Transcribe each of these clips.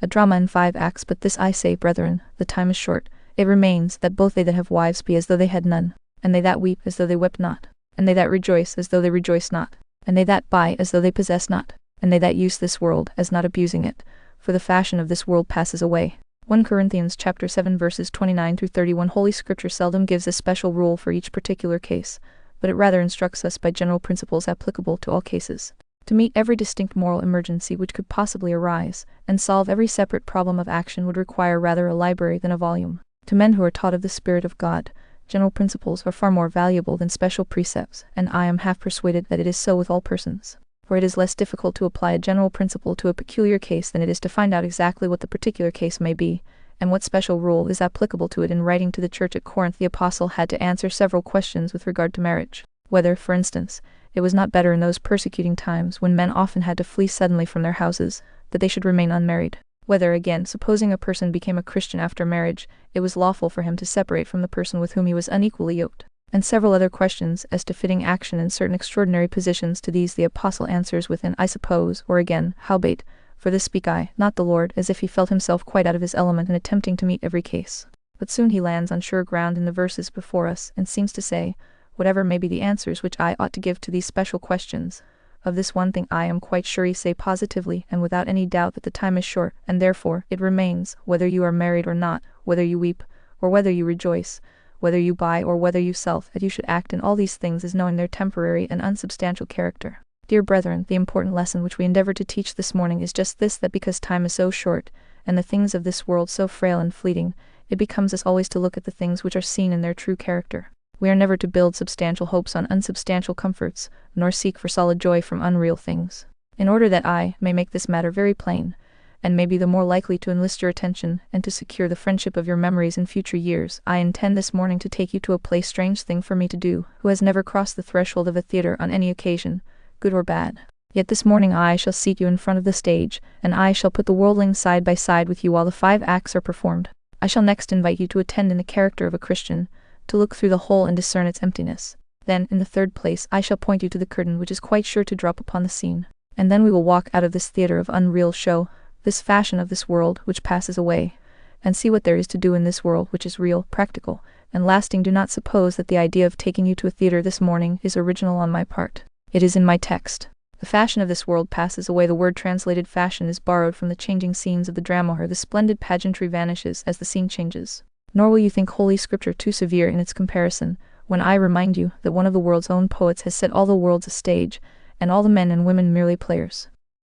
a drama in 5 acts. But this I say, brethren, the time is short. It remains, that both they that have wives be as though they had none, and they that weep as though they wept not, and they that rejoice as though they rejoice not, and they that buy as though they possess not, and they that use this world as not abusing it, for the fashion of this world passes away. 1 Corinthians chapter 7 verses 29 through 31. Holy Scripture seldom gives a special rule for each particular case, but it rather instructs us by general principles applicable to all cases. To meet every distinct moral emergency which could possibly arise, and solve every separate problem of action would require rather a library than a volume. To men who are taught of the Spirit of God, general principles are far more valuable than special precepts, and I am half persuaded that it is so with all persons. For it is less difficult to apply a general principle to a peculiar case than it is to find out exactly what the particular case may be, and what special rule is applicable to it. In writing to the church at Corinth, the apostle had to answer several questions with regard to marriage. Whether, for instance, it was not better in those persecuting times, when men often had to flee suddenly from their houses, that they should remain unmarried. Whether, again, supposing a person became a Christian after marriage, it was lawful for him to separate from the person with whom he was unequally yoked. And several other questions as to fitting action in certain extraordinary positions. To these the apostle answers with an I suppose, or again, howbeit, for this speak I, not the Lord, as if he felt himself quite out of his element in attempting to meet every case. But soon he lands on sure ground in the verses before us, and seems to say, whatever may be the answers which I ought to give to these special questions, of this one thing I am quite sure he say positively and without any doubt, that the time is short, and therefore it remains, whether you are married or not, whether you weep, or whether you rejoice, whether you buy or whether you sell, that you should act in all these things as knowing their temporary and unsubstantial character. Dear brethren, the important lesson which we endeavor to teach this morning is just this, that because time is so short, and the things of this world so frail and fleeting, it becomes us always to look at the things which are seen in their true character. We are never to build substantial hopes on unsubstantial comforts, nor seek for solid joy from unreal things. In order that I may make this matter very plain, and may be the more likely to enlist your attention and to secure the friendship of your memories in future years, I intend this morning to take you to a place, strange thing for me to do, who has never crossed the threshold of a theater on any occasion, good or bad. Yet this morning I shall seat you in front of the stage, and I shall put the worldlings side by side with you while the 5 acts are performed. I shall next invite you to attend in the character of a Christian, to look through the whole and discern its emptiness. Then, in the 3rd place, I shall point you to the curtain which is quite sure to drop upon the scene. And then we will walk out of this theater of unreal show, this fashion of this world which passes away, and see what there is to do in this world which is real, practical, and lasting. Do not suppose that the idea of taking you to a theater this morning is original on my part. It is in my text. The fashion of this world passes away. The word translated fashion is borrowed from the changing scenes of the drama, where the splendid pageantry vanishes as the scene changes. Nor will you think Holy Scripture too severe in its comparison, when I remind you that one of the world's own poets has set all the world a stage, and all the men and women merely players.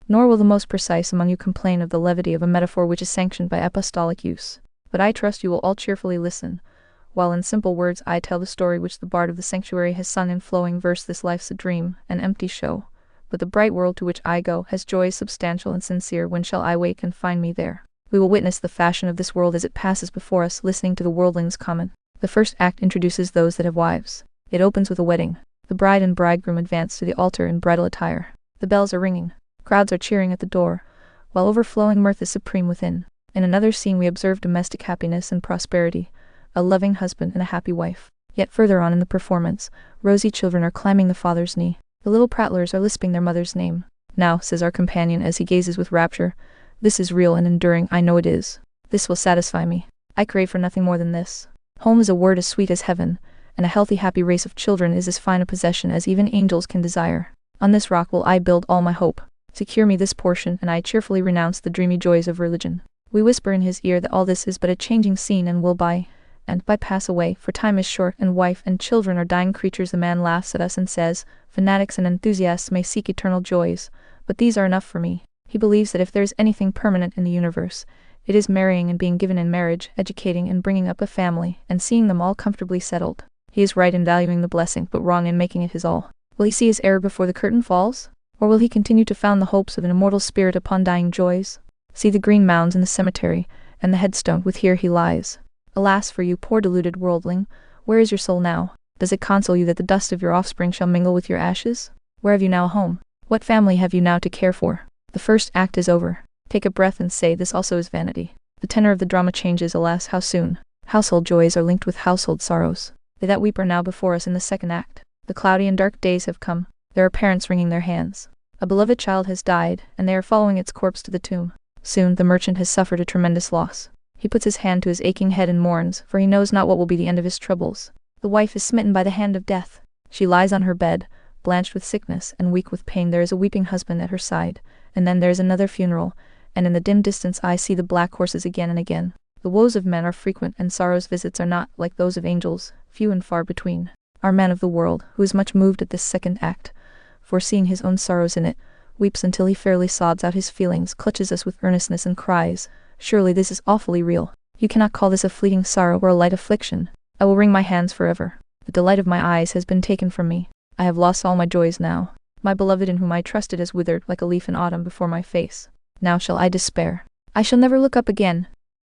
Nor will the most precise among you complain of the levity of a metaphor which is sanctioned by apostolic use. But I trust you will all cheerfully listen, while in simple words I tell the story which the bard of the sanctuary has sung in flowing verse. This life's a dream, an empty show, but the bright world to which I go has joys substantial and sincere. When shall I wake and find me there? We will witness the fashion of this world as it passes before us, listening to the worldlings comment. The 1st act introduces those that have wives. It opens with a wedding. The bride and bridegroom advance to the altar in bridal attire. The bells are ringing. Crowds are cheering at the door, while overflowing mirth is supreme within. In another scene we observe domestic happiness and prosperity, a loving husband and a happy wife. Yet further on in the performance, rosy children are climbing the father's knee. The little prattlers are lisping their mother's name. Now, says our companion as he gazes with rapture, this is real and enduring. I know it is. This will satisfy me. I crave for nothing more than this. Home is a word as sweet as heaven, and a healthy happy race of children is as fine a possession as even angels can desire. On this rock will I build all my hope. Secure me this portion, and I cheerfully renounce the dreamy joys of religion. We whisper in his ear that all this is but a changing scene and will by pass away, for time is short, and wife and children are dying creatures. The man laughs at us and says, fanatics and enthusiasts may seek eternal joys, but these are enough for me. He believes that if there is anything permanent in the universe, it is marrying and being given in marriage, educating and bringing up a family, and seeing them all comfortably settled. He is right in valuing the blessing, but wrong in making it his all. Will he see his error before the curtain falls? Or will he continue to found the hopes of an immortal spirit upon dying joys? See the green mounds in the cemetery, and the headstone with "Here he lies." Alas for you, poor deluded worldling, where is your soul now? Does it console you that the dust of your offspring shall mingle with your ashes? Where have you now a home? What family have you now to care for? The 1st act is over. Take a breath and say, this also is vanity. The tenor of the drama changes, alas, how soon. Household joys are linked with household sorrows. They that weep are now before us in the 2nd act. The cloudy and dark days have come. There are parents wringing their hands. A beloved child has died, and they are following its corpse to the tomb. Soon the merchant has suffered a tremendous loss. He puts his hand to his aching head and mourns, for he knows not what will be the end of his troubles. The wife is smitten by the hand of death. She lies on her bed, blanched with sickness and weak with pain. There is a weeping husband at her side, and then there is another funeral, and in the dim distance I see the black horses again and again. The woes of men are frequent, and sorrow's visits are not, like those of angels, few and far between. Our man of the world, who is much moved at this second act, foreseeing his own sorrows in it, weeps until he fairly sobs out his feelings, clutches us with earnestness and cries, "Surely this is awfully real. You cannot call this a fleeting sorrow or a light affliction. I will wring my hands forever. The delight of my eyes has been taken from me. I have lost all my joys now. My beloved in whom I trusted has withered like a leaf in autumn before my face. Now shall I despair. I shall never look up again.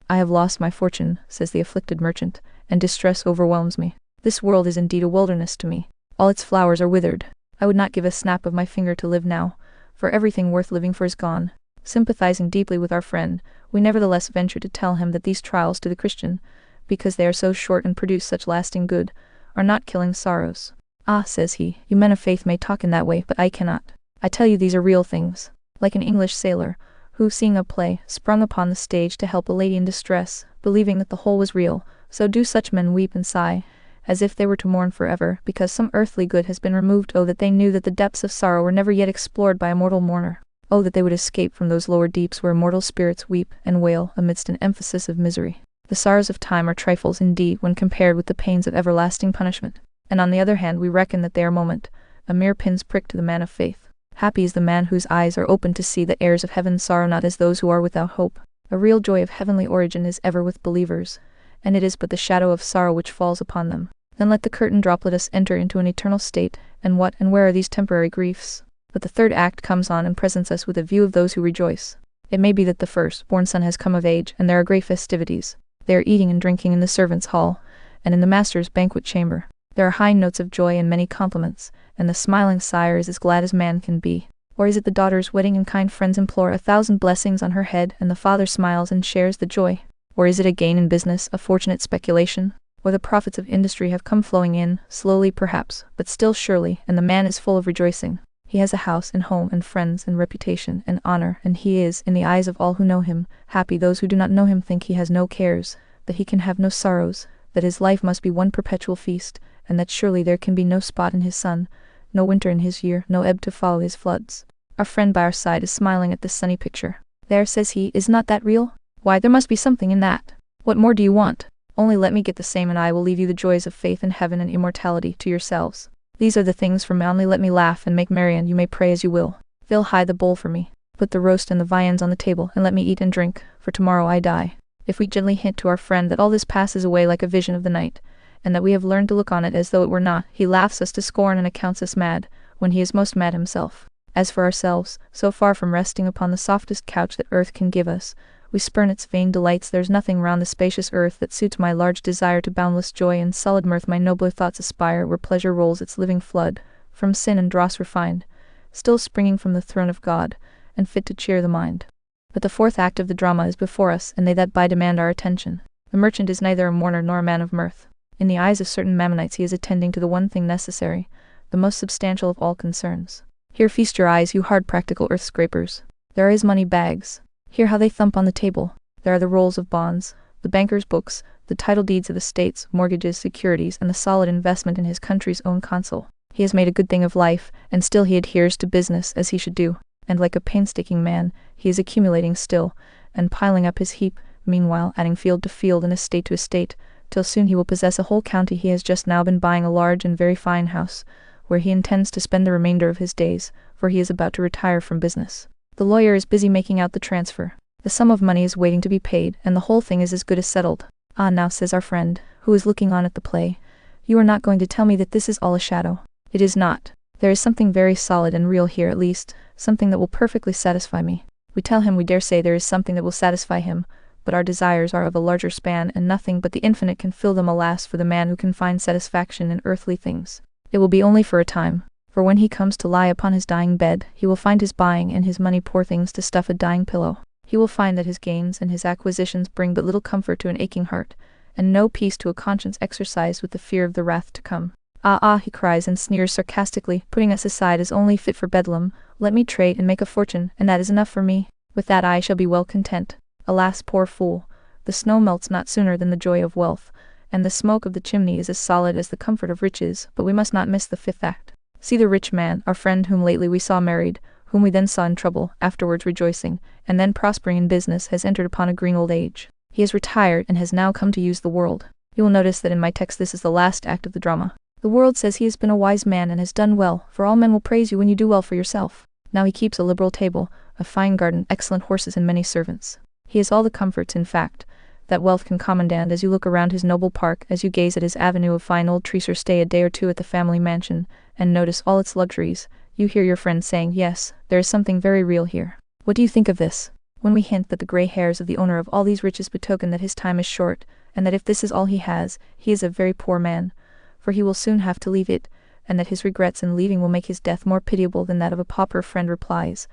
I have lost my fortune," says the afflicted merchant, "and distress overwhelms me. This world is indeed a wilderness to me. All its flowers are withered. I would not give a snap of my finger to live now, for everything worth living for is gone." Sympathizing deeply with our friend, we nevertheless venture to tell him that these trials to the Christian, because they are so short and produce such lasting good, are not killing sorrows. "Ah," says he, "you men of faith may talk in that way, but I cannot. I tell you these are real things. Like an English sailor, who, seeing a play, sprung upon the stage to help a lady in distress, believing that the whole was real, so do such men weep and sigh, as if they were to mourn forever, because some earthly good has been removed. Oh, that they knew that the depths of sorrow were never yet explored by a mortal mourner. Oh, that they would escape from those lower deeps where immortal spirits weep and wail amidst an emphasis of misery. The sorrows of time are trifles indeed when compared with the pains of everlasting punishment, and on the other hand we reckon that they are a mere pin's prick to the man of faith. Happy is the man whose eyes are open to see the heirs of heaven sorrow not as those who are without hope. A real joy of heavenly origin is ever with believers, and it is but the shadow of sorrow which falls upon them. Then let the curtain drop, let us enter into an eternal state, and what and where are these temporary griefs? But the third act comes on and presents us with a view of those who rejoice. It may be that the first-born son has come of age, and there are great festivities. They are eating and drinking in the servants' hall, and in the master's banquet chamber. There are high notes of joy and many compliments, and the smiling sire is as glad as man can be. Or is it the daughter's wedding, and kind friends implore 1,000 blessings on her head, and the father smiles and shares the joy? Or is it a gain in business, a fortunate speculation? Or the profits of industry have come flowing in, slowly perhaps, but still surely, and the man is full of rejoicing. He has a house and home and friends and reputation and honor, and he is, in the eyes of all who know him, happy. Those who do not know him think he has no cares, that he can have no sorrows, that his life must be one perpetual feast, and that surely there can be no spot in his sun, no winter in his year, no ebb to follow his floods. Our friend by our side is smiling at this sunny picture. "There," says he, "is not that real? Why, there must be something in that. What more do you want? Only let me get the same, and I will leave you the joys of faith and heaven and immortality to yourselves. These are the things for me. Only let me laugh and make merry, and you may pray as you will. Fill high the bowl for me. Put the roast and the viands on the table, and let me eat and drink, for tomorrow I die." If we gently hint to our friend that all this passes away like a vision of the night, and that we have learned to look on it as though it were not, he laughs us to scorn and accounts us mad, when he is most mad himself. As for ourselves, so far from resting upon the softest couch that earth can give us, we spurn its vain delights. There's nothing round the spacious earth that suits my large desire. To boundless joy and solid mirth my nobler thoughts aspire, where pleasure rolls its living flood, from sin and dross refined, still springing from the throne of God, and fit to cheer the mind. But the fourth act of the drama is before us, and they that by demand our attention. The merchant is neither a mourner nor a man of mirth. In the eyes of certain Mammonites he is attending to the one thing necessary, the most substantial of all concerns. Here feast your eyes, you hard practical earth scrapers. There are his money bags. Hear how they thump on the table. There are the rolls of bonds, the banker's books, the title deeds of estates, mortgages, securities, and the solid investment in his country's own consul. He has made a good thing of life, and still he adheres to business as he should do, and like a painstaking man, he is accumulating still, and piling up his heap, meanwhile adding field to field and estate to estate, till soon he will possess a whole county. He has just now been buying a large and very fine house, where he intends to spend the remainder of his days, for he is about to retire from business. The lawyer is busy making out the transfer. The sum of money is waiting to be paid, and the whole thing is as good as settled. "Ah, now," says our friend, who is looking on at the play, "you are not going to tell me that this is all a shadow." It is not. There is something very solid and real here, at least, something that will perfectly satisfy me. We tell him we dare say there is something that will satisfy him, but our desires are of a larger span, and nothing but the infinite can fill them. Alas for the man who can find satisfaction in earthly things. It will be only for a time, for when he comes to lie upon his dying bed, he will find his buying and his money poor things to stuff a dying pillow. He will find that his gains and his acquisitions bring but little comfort to an aching heart, and no peace to a conscience exercised with the fear of the wrath to come. "Ah, ah," he cries and sneers sarcastically, putting us aside as only fit for Bedlam, "let me trade and make a fortune, and that is enough for me. With that I shall be well content. Alas, poor fool! The snow melts not sooner than the joy of wealth, and the smoke of the chimney is as solid as the comfort of riches. But we must not miss the fifth act. See the rich man, our friend whom lately we saw married, whom we then saw in trouble, afterwards rejoicing, and then prospering in business, has entered upon a green old age. He has retired and has now come to use the world. You will notice that in my text this is the last act of the drama. The world says he has been a wise man and has done well, for all men will praise you when you do well for yourself. Now he keeps a liberal table, a fine garden, excellent horses, and many servants. He has all the comforts, in fact, that wealth can command. As you look around his noble park, as you gaze at his avenue of fine old trees, or stay a day or two at the family mansion, and notice all its luxuries, you hear your friend saying, "Yes, there is something very real here." What do you think of this? When we hint that the grey hairs of the owner of all these riches betoken that his time is short, and that if this is all he has, he is a very poor man, for he will soon have to leave it, and that his regrets in leaving will make his death more pitiable than that of a pauper, friend replies,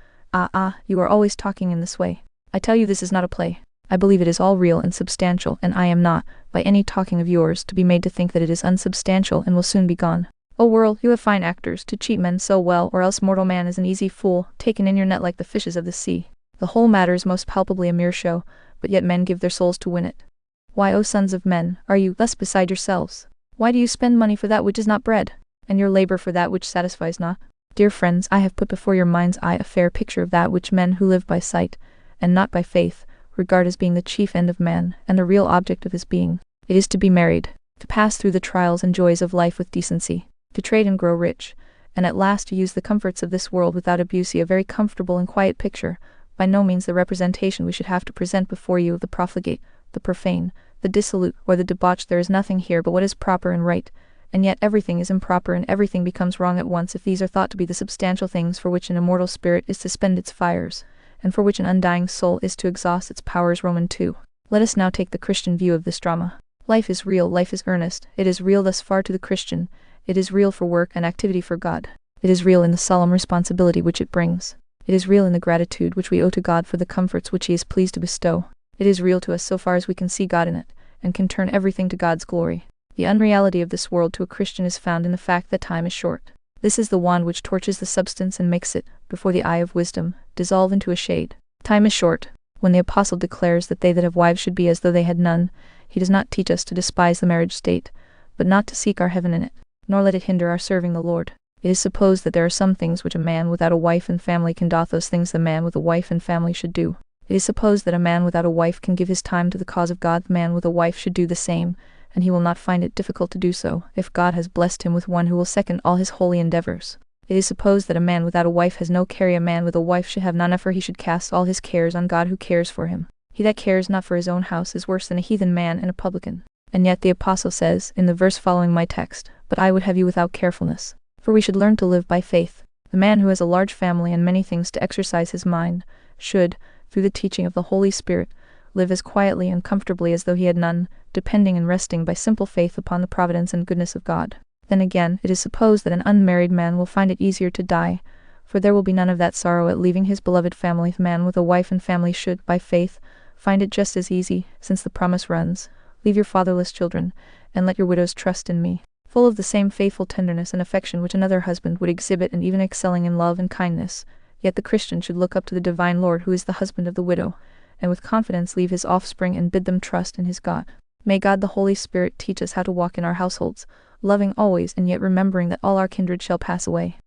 you are always talking in this way. I tell you this is not a play. I believe it is all real and substantial, and I am not, by any talking of yours, to be made to think that it is unsubstantial and will soon be gone. O world, you have fine actors, to cheat men so well, or else mortal man is an easy fool, taken in your net like the fishes of the sea. The whole matter is most palpably a mere show, but yet men give their souls to win it. Why, O sons of men, are you thus beside yourselves? Why do you spend money for that which is not bread, and your labor for that which satisfies not? Dear friends, I have put before your mind's eye a fair picture of that which men who live by sight, and not by faith, regard as being the chief end of man, and the real object of his being. It is to be married, to pass through the trials and joys of life with decency, to trade and grow rich, and at last to use the comforts of this world without abuse. A very comfortable and quiet picture, by no means the representation we should have to present before you of the profligate, the profane, the dissolute, or the debauched. There is nothing here but what is proper and right, and yet everything is improper and everything becomes wrong at once if these are thought to be the substantial things for which an immortal spirit is to spend its fires, and for which an undying soul is to exhaust its powers. Romans 2. Let us now take the Christian view of this drama. Life is real, life is earnest, it is real thus far to the Christian, it is real for work and activity for God. It is real in the solemn responsibility which it brings. It is real in the gratitude which we owe to God for the comforts which He is pleased to bestow. It is real to us so far as we can see God in it, and can turn everything to God's glory. The unreality of this world to a Christian is found in the fact that time is short. This is the wand which torches the substance and makes it, before the eye of wisdom, dissolve into a shade. Time is short. When the apostle declares that they that have wives should be as though they had none, he does not teach us to despise the marriage state, but not to seek our heaven in it, nor let it hinder our serving the Lord. It is supposed that there are some things which a man without a wife and family can do, those things the man with a wife and family should do. It is supposed that a man without a wife can give his time to the cause of God. The man with a wife should do the same, and he will not find it difficult to do so, if God has blessed him with one who will second all his holy endeavors. It is supposed that a man without a wife has no care. A man with a wife should have none, for he should cast all his cares on God who cares for him. He that cares not for his own house is worse than a heathen man and a publican. And yet the apostle says, in the verse following my text, "But I would have you without carefulness." For we should learn to live by faith. The man who has a large family and many things to exercise his mind, should, through the teaching of the Holy Spirit, live as quietly and comfortably as though he had none, depending and resting by simple faith upon the providence and goodness of God. Then again, it is supposed that an unmarried man will find it easier to die, for there will be none of that sorrow at leaving his beloved family. The man with a wife and family should, by faith, find it just as easy, since the promise runs, "Leave your fatherless children, and let your widows trust in me," full of the same faithful tenderness and affection which another husband would exhibit, and even excelling in love and kindness. Yet the Christian should look up to the divine Lord who is the husband of the widow, and with confidence leave his offspring and bid them trust in his God. May God the Holy Spirit teach us how to walk in our households, loving always and yet remembering that all our kindred shall pass away.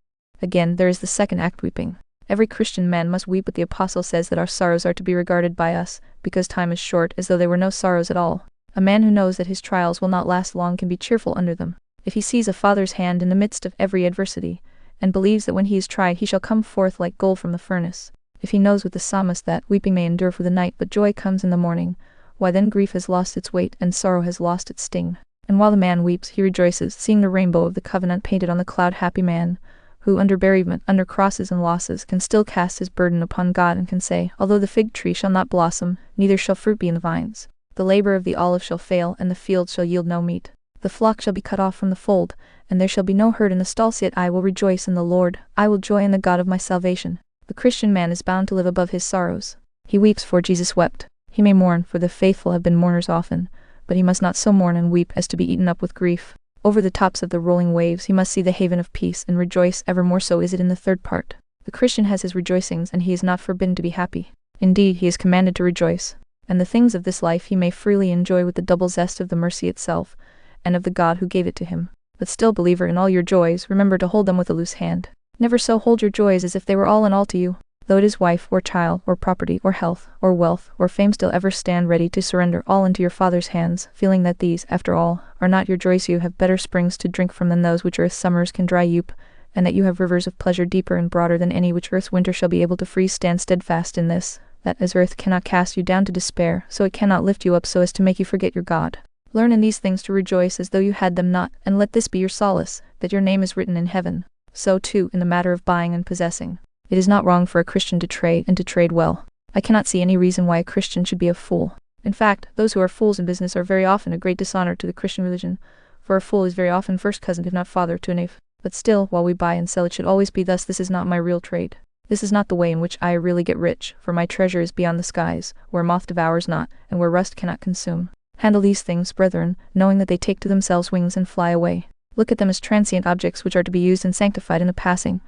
Again, there is the second act, weeping. Every Christian man must weep, but the apostle says that our sorrows are to be regarded by us, because time is short, as though they were no sorrows at all. A man who knows that his trials will not last long can be cheerful under them. If he sees a father's hand in the midst of every adversity, and believes that when he is tried he shall come forth like gold from the furnace, if he knows with the psalmist that weeping may endure for the night, but joy comes in the morning, why then grief has lost its weight and sorrow has lost its sting. And while the man weeps, he rejoices, seeing the rainbow of the covenant painted on the cloud. Happy man, who under bereavement, under crosses and losses, can still cast his burden upon God and can say, "Although the fig tree shall not blossom, neither shall fruit be in the vines, the labor of the olive shall fail, and the field shall yield no meat. The flock shall be cut off from the fold, and there shall be no herd in the stalls, yet I will rejoice in the Lord, I will joy in the God of my salvation." The Christian man is bound to live above his sorrows. He weeps, for Jesus wept. He may mourn, for the faithful have been mourners often, but he must not so mourn and weep as to be eaten up with grief. Over the tops of the rolling waves he must see the haven of peace and rejoice evermore. So is it in the third part. The Christian has his rejoicings, and he is not forbidden to be happy. Indeed, he is commanded to rejoice. And the things of this life he may freely enjoy with the double zest of the mercy itself, and of the God who gave it to him. But still, believer, in all your joys, remember to hold them with a loose hand. Never so hold your joys as if they were all in all to you. Though it is wife, or child, or property, or health, or wealth, or fame, still ever stand ready to surrender all into your Father's hands, feeling that these, after all, are not your joys. You have better springs to drink from than those which earth's summers can dry you up, and that you have rivers of pleasure deeper and broader than any which earth's winter shall be able to freeze. Stand steadfast in this, that as earth cannot cast you down to despair, so it cannot lift you up so as to make you forget your God. Learn in these things to rejoice as though you had them not, and let this be your solace, that your name is written in heaven. So too, in the matter of buying and possessing. It is not wrong for a Christian to trade, and to trade well. I cannot see any reason why a Christian should be a fool. In fact, those who are fools in business are very often a great dishonor to the Christian religion, for a fool is very often first cousin, if not father, to a knave. But still, while we buy and sell, it should always be thus. This is not my real trade. This is not the way in which I really get rich, for my treasure is beyond the skies, where moth devours not, and where rust cannot consume. Handle these things, brethren, knowing that they take to themselves wings and fly away. Look at them as transient objects which are to be used and sanctified in a passing,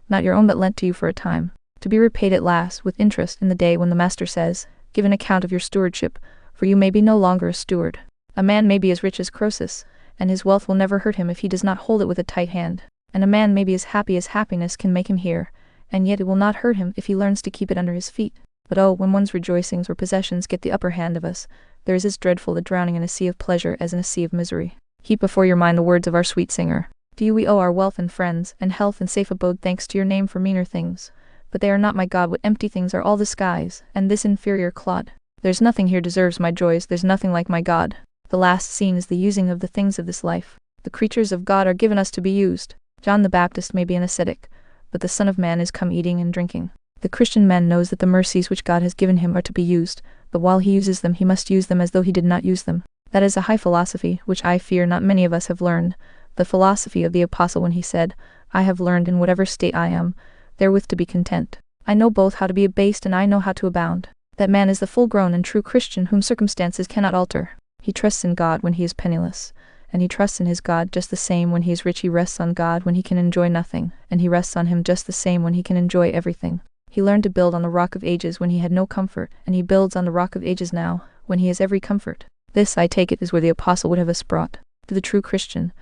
not your own but lent to you for a time, to be repaid at last with interest in the day when the master says, give an account of your stewardship, for you may be no longer a steward. A man may be as rich as Croesus, and his wealth will never hurt him if he does not hold it with a tight hand. And a man may be as happy as happiness can make him here, and yet it will not hurt him if he learns to keep it under his feet. But oh, when one's rejoicings or possessions get the upper hand of us, there is as dreadful a drowning in a sea of pleasure as in a sea of misery. Keep before your mind the words of our sweet singer. To you we owe our wealth and friends, and health and safe abode, thanks to your name for meaner things. But they are not my God, what empty things are all the skies, and this inferior clod. There's nothing here deserves my joys, there's nothing like my God. The last scene is the using of the things of this life. The creatures of God are given us to be used. John the Baptist may be an ascetic, but the Son of Man is come eating and drinking. The Christian man knows that the mercies which God has given him are to be used, but while he uses them he must use them as though he did not use them. That is a high philosophy, which I fear not many of us have learned. The philosophy of the apostle when he said, I have learned in whatever state I am, therewith to be content. I know both how to be abased and I know how to abound. That man is the full-grown and true Christian whom circumstances cannot alter. He trusts in God when he is penniless, and he trusts in his God just the same when he is rich. He rests on God when he can enjoy nothing, and he rests on him just the same when he can enjoy everything. He learned to build on the rock of ages when he had no comfort, and he builds on the rock of ages now, when he has every comfort. This, I take it, is where the apostle would have us brought. To the true Christian,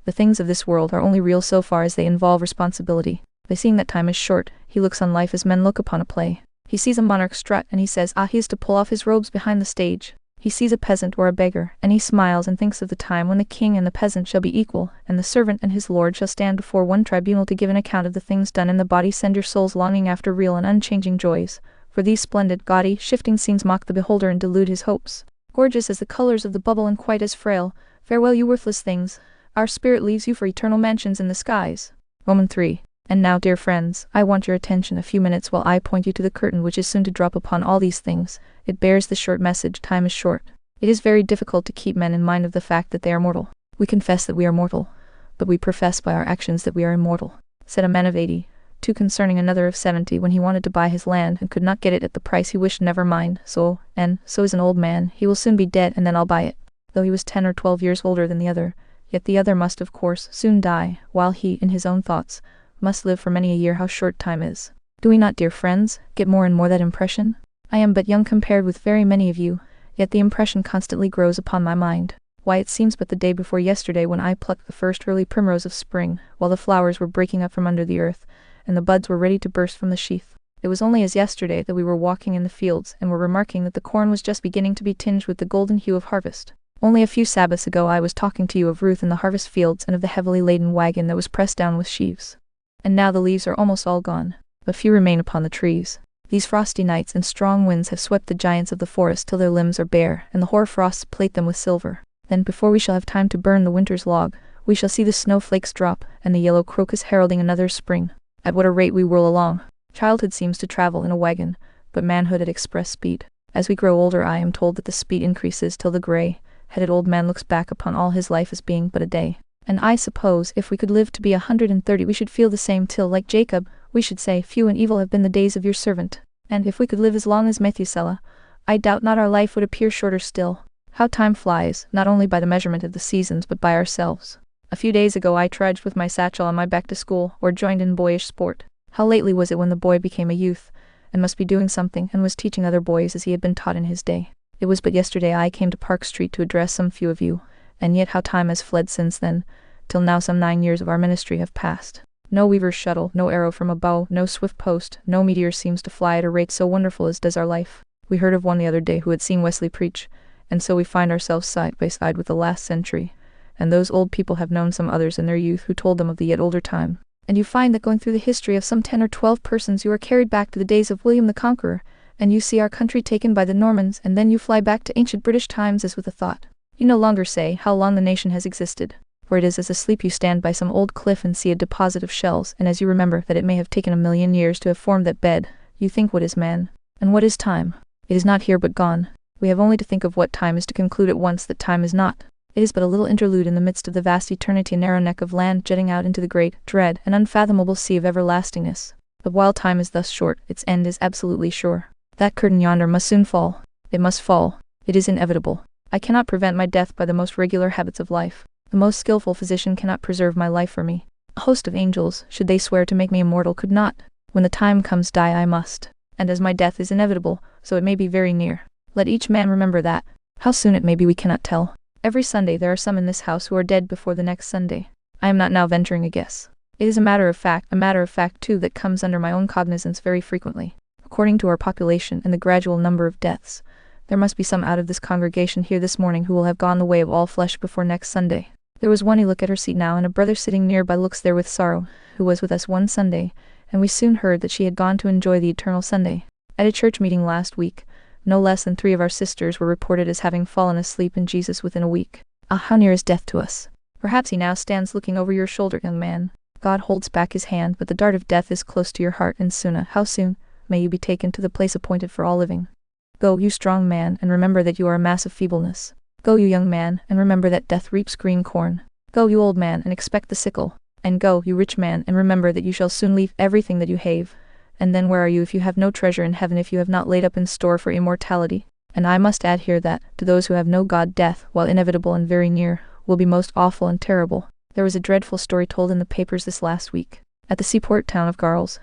the things of this world are only real so far as they involve responsibility. By seeing that time is short, he looks on life as men look upon a play. He sees a monarch strut, and he says, he is to pull off his robes behind the stage. He sees a peasant or a beggar, and he smiles and thinks of the time when the king and the peasant shall be equal, and the servant and his lord shall stand before one tribunal to give an account of the things done in the body. Send your souls longing after real and unchanging joys, for these splendid, gaudy, shifting scenes mock the beholder and delude his hopes. Gorgeous as the colors of the bubble and quite as frail, farewell you worthless things. Our spirit leaves you for eternal mansions in the skies. Romans 3. And now, dear friends, I want your attention a few minutes while I point you to the curtain which is soon to drop upon all these things. It bears the short message, time is short. It is very difficult to keep men in mind of the fact that they are mortal. We confess that we are mortal, but we profess by our actions that we are immortal. Said a man of 82 concerning another of 70 when he wanted to buy his land and could not get it at the price he wished. Never mind, so is an old man, he will soon be dead and then I'll buy it. Though he was 10 or 12 years older than the other, yet the other must of course soon die, while he, in his own thoughts, must live for many a year. How short time is. Do we not, dear friends, get more and more that impression? I am but young compared with very many of you, yet the impression constantly grows upon my mind. Why, it seems but the day before yesterday when I plucked the first early primrose of spring, while the flowers were breaking up from under the earth, and the buds were ready to burst from the sheath. It was only as yesterday that we were walking in the fields and were remarking that the corn was just beginning to be tinged with the golden hue of harvest. Only a few Sabbaths ago I was talking to you of Ruth in the harvest fields and of the heavily laden wagon that was pressed down with sheaves. And now the leaves are almost all gone. A few remain upon the trees. These frosty nights and strong winds have swept the giants of the forest till their limbs are bare, and the hoar frosts plate them with silver. Then, before we shall have time to burn the winter's log, we shall see the snowflakes drop, and the yellow crocus heralding another spring. At what a rate we whirl along! Childhood seems to travel in a wagon, but manhood at express speed. As we grow older, I am told that the speed increases till the gray-headed old man looks back upon all his life as being but a day. And I suppose if we could live to be 130 we should feel the same till, like Jacob, we should say, few and evil have been the days of your servant. And if we could live as long as Methuselah, I doubt not our life would appear shorter still. How time flies, not only by the measurement of the seasons but by ourselves. A few days ago I trudged with my satchel on my back to school, or joined in boyish sport. How lately was it when the boy became a youth, and must be doing something, and was teaching other boys as he had been taught in his day. It was but yesterday I came to Park Street to address some few of you, and yet how time has fled since then, till now some 9 years of our ministry have passed. No weaver's shuttle, no arrow from a bow, no swift post, no meteor seems to fly at a rate so wonderful as does our life. We heard of one the other day who had seen Wesley preach, and so we find ourselves side by side with the last century, and those old people have known some others in their youth who told them of the yet older time. And you find that going through the history of some 10 or 12 persons you are carried back to the days of William the Conqueror, and you see our country taken by the Normans, and then you fly back to ancient British times as with a thought. You no longer say how long the nation has existed, for it is as asleep you stand by some old cliff and see a deposit of shells, and as you remember that it may have taken 1,000,000 years to have formed that bed, you think, what is man? And what is time? It is not here but gone. We have only to think of what time is to conclude at once that time is not. It is but a little interlude in the midst of the vast eternity, a narrow neck of land jutting out into the great, dread, and unfathomable sea of everlastingness. But while time is thus short, its end is absolutely sure. That curtain yonder must soon fall. It must fall. It is inevitable. I cannot prevent my death by the most regular habits of life. The most skillful physician cannot preserve my life for me. A host of angels, should they swear to make me immortal, could not. When the time comes, die I must. And as my death is inevitable, so it may be very near. Let each man remember that. How soon it may be we cannot tell. Every Sunday there are some in this house who are dead before the next Sunday. I am not now venturing a guess. It is a matter of fact too, that comes under my own cognizance very frequently. According to our population and the gradual number of deaths, there must be some out of this congregation here this morning who will have gone the way of all flesh before next Sunday. There was one, you look at her seat now, and a brother sitting near by looks there with sorrow, who was with us one Sunday, and we soon heard that she had gone to enjoy the eternal Sunday. At a church meeting last week, no less than 3 of our sisters were reported as having fallen asleep in Jesus within a week. Ah, how near is death to us! Perhaps he now stands looking over your shoulder, young man. God holds back his hand, but the dart of death is close to your heart, and how soon, may you be taken to the place appointed for all living. Go, you strong man, and remember that you are a mass of feebleness. Go, you young man, and remember that death reaps green corn. Go, you old man, and expect the sickle. And go, you rich man, and remember that you shall soon leave everything that you have. And then where are you if you have no treasure in heaven, if you have not laid up in store for immortality? And I must add here that, to those who have no God, death, while inevitable and very near, will be most awful and terrible. There was a dreadful story told in the papers this last week. At the seaport town of Garles,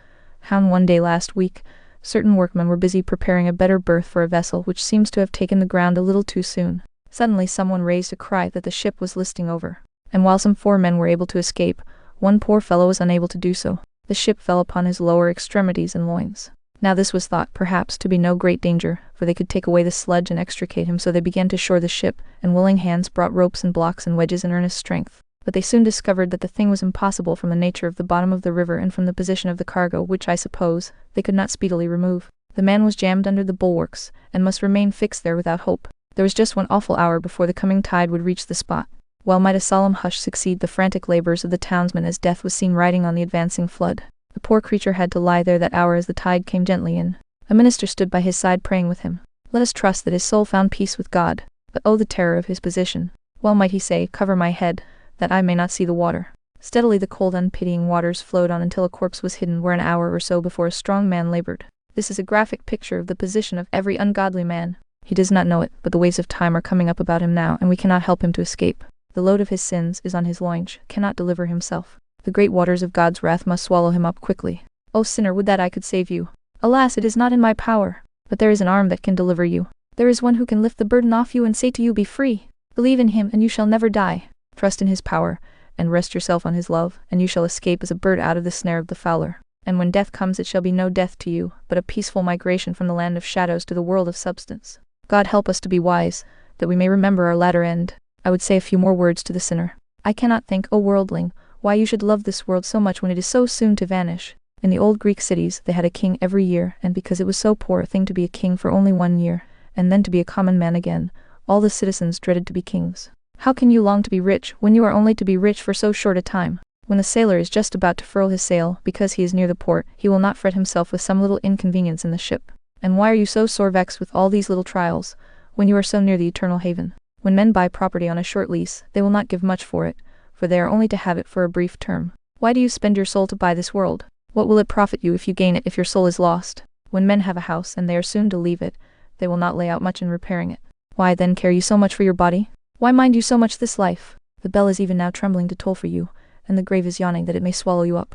one day last week, certain workmen were busy preparing a better berth for a vessel which seems to have taken the ground a little too soon. Suddenly someone raised a cry that the ship was listing over, and while some 4 men were able to escape, one poor fellow was unable to do so. The ship fell upon his lower extremities and loins. Now this was thought, perhaps, to be no great danger, for they could take away the sludge and extricate him, so they began to shore the ship, and willing hands brought ropes and blocks and wedges in earnest strength. But they soon discovered that the thing was impossible from the nature of the bottom of the river and from the position of the cargo, which, I suppose, they could not speedily remove. The man was jammed under the bulwarks, and must remain fixed there without hope. There was just one awful hour before the coming tide would reach the spot. Well might a solemn hush succeed the frantic labors of the townsmen as death was seen riding on the advancing flood. The poor creature had to lie there that hour as the tide came gently in. A minister stood by his side praying with him. Let us trust that his soul found peace with God. But oh, the terror of his position! Well might he say, "Cover my head, that I may not see the water." Steadily the cold unpitying waters flowed on until a corpse was hidden where an hour or so before a strong man labored. This is a graphic picture of the position of every ungodly man. He does not know it, but the waves of time are coming up about him now, and we cannot help him to escape. The load of his sins is on his loins, cannot deliver himself. The great waters of God's wrath must swallow him up quickly. O sinner, would that I could save you! Alas, it is not in my power. But there is an arm that can deliver you. There is one who can lift the burden off you and say to you, "Be free." Believe in him, and you shall never die. Trust in his power, and rest yourself on his love, and you shall escape as a bird out of the snare of the fowler. And when death comes, it shall be no death to you, but a peaceful migration from the land of shadows to the world of substance. God help us to be wise, that we may remember our latter end. I would say a few more words to the sinner. I cannot think, O worldling, why you should love this world so much when it is so soon to vanish. In the old Greek cities they had a king every year, and because it was so poor a thing to be a king for only 1 year, and then to be a common man again, all the citizens dreaded to be kings. How can you long to be rich, when you are only to be rich for so short a time? When the sailor is just about to furl his sail, because he is near the port, he will not fret himself with some little inconvenience in the ship. And why are you so sore vexed with all these little trials, when you are so near the eternal haven? When men buy property on a short lease, they will not give much for it, for they are only to have it for a brief term. Why do you spend your soul to buy this world? What will it profit you if you gain it if your soul is lost? When men have a house and they are soon to leave it, they will not lay out much in repairing it. Why then care you so much for your body? Why mind you so much this life? The bell is even now trembling to toll for you, and the grave is yawning that it may swallow you up.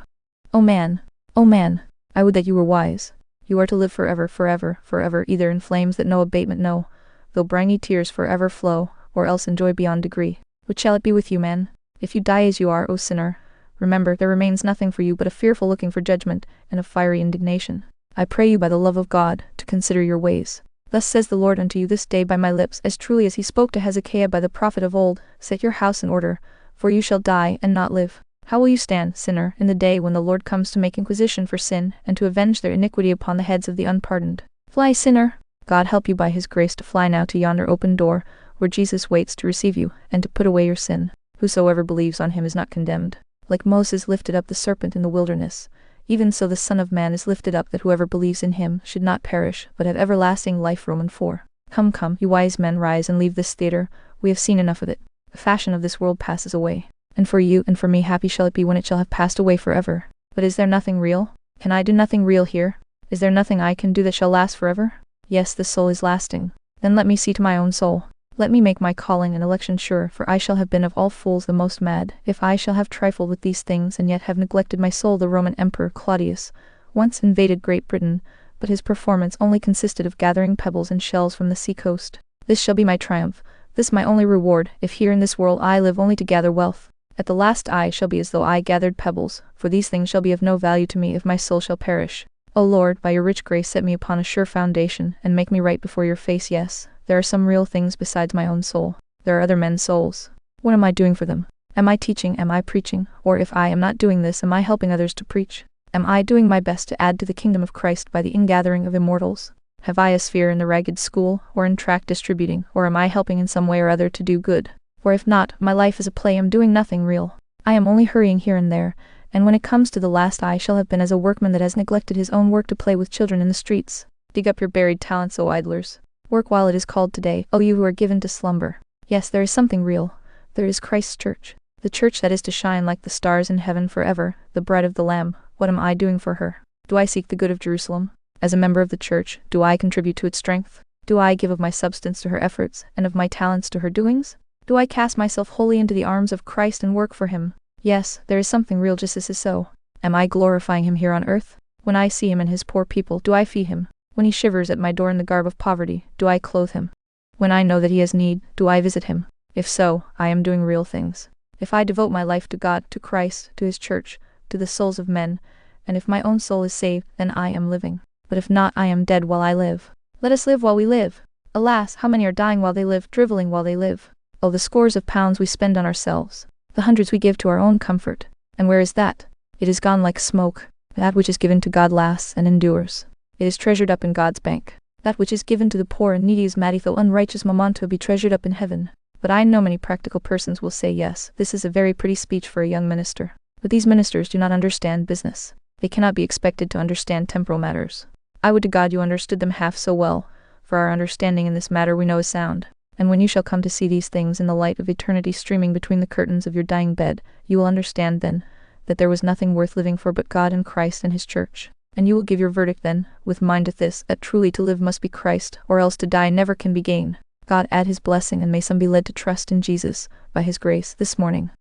O man, I would that you were wise. You are to live forever, forever, forever, either in flames that no abatement know, though briny tears forever flow, or else in joy beyond degree. What shall it be with you, man? If you die as you are, O sinner, remember there remains nothing for you but a fearful looking for judgment, and a fiery indignation. I pray you by the love of God, to consider your ways. Thus says the Lord unto you this day by my lips, as truly as he spoke to Hezekiah by the prophet of old, set your house in order, for you shall die and not live. How will you stand, sinner, in the day when the Lord comes to make inquisition for sin, and to avenge their iniquity upon the heads of the unpardoned? Fly, sinner! God help you by his grace to fly now to yonder open door, where Jesus waits to receive you, and to put away your sin. Whosoever believes on him is not condemned. Like Moses lifted up the serpent in the wilderness, even so the Son of Man is lifted up, that whoever believes in him should not perish, but have everlasting life. Romans 4. Come, come, you wise men, rise and leave this theater. We have seen enough of it. The fashion of this world passes away. And for you and for me happy shall it be when it shall have passed away forever. But is there nothing real? Can I do nothing real here? Is there nothing I can do that shall last forever? Yes, the soul is lasting. Then let me see to my own soul. Let me make my calling and election sure, for I shall have been of all fools the most mad, if I shall have trifled with these things and yet have neglected my soul. The Roman Emperor Claudius once invaded Great Britain, but his performance only consisted of gathering pebbles and shells from the sea coast. This shall be my triumph, this my only reward, if here in this world I live only to gather wealth. At the last I shall be as though I gathered pebbles, for these things shall be of no value to me if my soul shall perish. O Lord, by your rich grace set me upon a sure foundation, and make me right before your face. Yes, there are some real things besides my own soul. There are other men's souls. What am I doing for them? Am I teaching? Am I preaching? Or if I am not doing this, am I helping others to preach? Am I doing my best to add to the kingdom of Christ by the ingathering of immortals? Have I a sphere in the ragged school, or in tract distributing, or am I helping in some way or other to do good? For if not, my life is a play, I am doing nothing real. I am only hurrying here and there, and when it comes to the last I shall have been as a workman that has neglected his own work to play with children in the streets. Dig up your buried talents, O idlers. Work while it is called today, O you who are given to slumber. Yes, there is something real. There is Christ's church. The church that is to shine like the stars in heaven forever, the bride of the Lamb. What am I doing for her? Do I seek the good of Jerusalem? As a member of the church, do I contribute to its strength? Do I give of my substance to her efforts, and of my talents to her doings? Do I cast myself wholly into the arms of Christ and work for him? Yes, there is something real, just as is so. Am I glorifying him here on earth? When I see him and his poor people, do I feed him? When he shivers at my door in the garb of poverty, do I clothe him? When I know that he has need, do I visit him? If so, I am doing real things. If I devote my life to God, to Christ, to his church, to the souls of men, and if my own soul is saved, then I am living. But if not, I am dead while I live. Let us live while we live. Alas, how many are dying while they live, driveling while they live? Oh, the scores of pounds we spend on ourselves, the hundreds we give to our own comfort. And where is that? It is gone like smoke. That which is given to God lasts and endures. It is treasured up in God's bank. That which is given to the poor and needy is mighty, though unrighteous memento be treasured up in heaven. But I know many practical persons will say, yes, this is a very pretty speech for a young minister. But these ministers do not understand business. They cannot be expected to understand temporal matters. I would to God you understood them half so well, for our understanding in this matter we know is sound. And when you shall come to see these things in the light of eternity streaming between the curtains of your dying bed, you will understand then, that there was nothing worth living for but God and Christ and his church. And you will give your verdict then, with mind at this, that truly to live must be Christ, or else to die never can be gain. God add his blessing, and may some be led to trust in Jesus, by his grace, this morning.